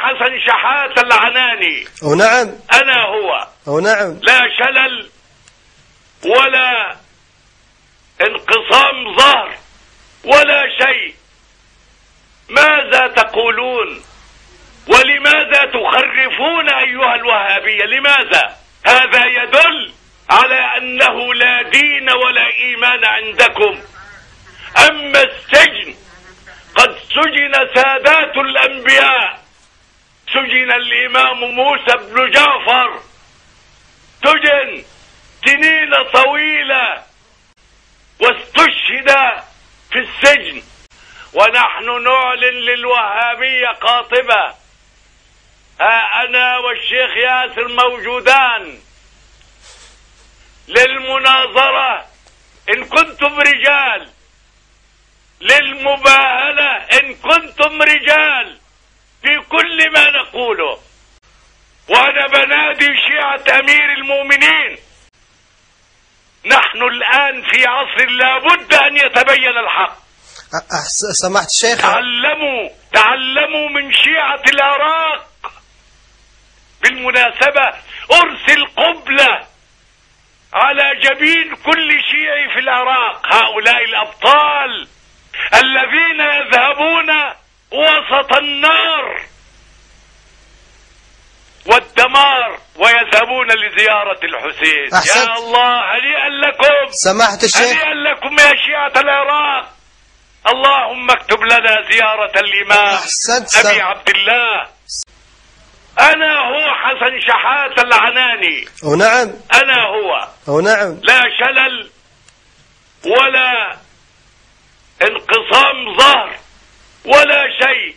حسن شحاتة العناني. ونعم. أنا هو. ونعم. لا شلل ولا انقسام ظهر ولا شيء. ماذا تقولون ولماذا تخرفون أيها الوهابية؟ لماذا؟ هذا يدل على أنه لا دين ولا إيمان عندكم. أما السجن، قد سجن سادات الأنبياء. سجن الإمام موسى بن جعفر، سجن سنين طويلة واستشهد في السجن. ونحن نعلن للوهابية قاطبة، ها أنا والشيخ ياسر موجودان للمناظرة إن كنتم رجال، للمباهلة إن كنتم رجال في كل ما نقوله. وأنا بنادي شيعة أمير المؤمنين، نحن الآن في عصر لابد أن يتبين الحق. سمحت الشيخ، تعلموا من شيعة العراق. بالمناسبة أرسل قبلة على جبين كل شيعي في العراق. هؤلاء الأبطال الذين يذهبون وسط النار والدمار ويذهبون لزيارة الحسين. أحسنت. يا الله، هنيئا لكم. سمحت الشيخ، هنيئا لكم يا شيعة العراق. اللهم اكتب لنا زيارة الإمام أبي عبد الله. أنا هو حسن شحاتة العناني. ونعم. أنا هو. ونعم. لا شلل ولا انقسام ظهر ولا شيء.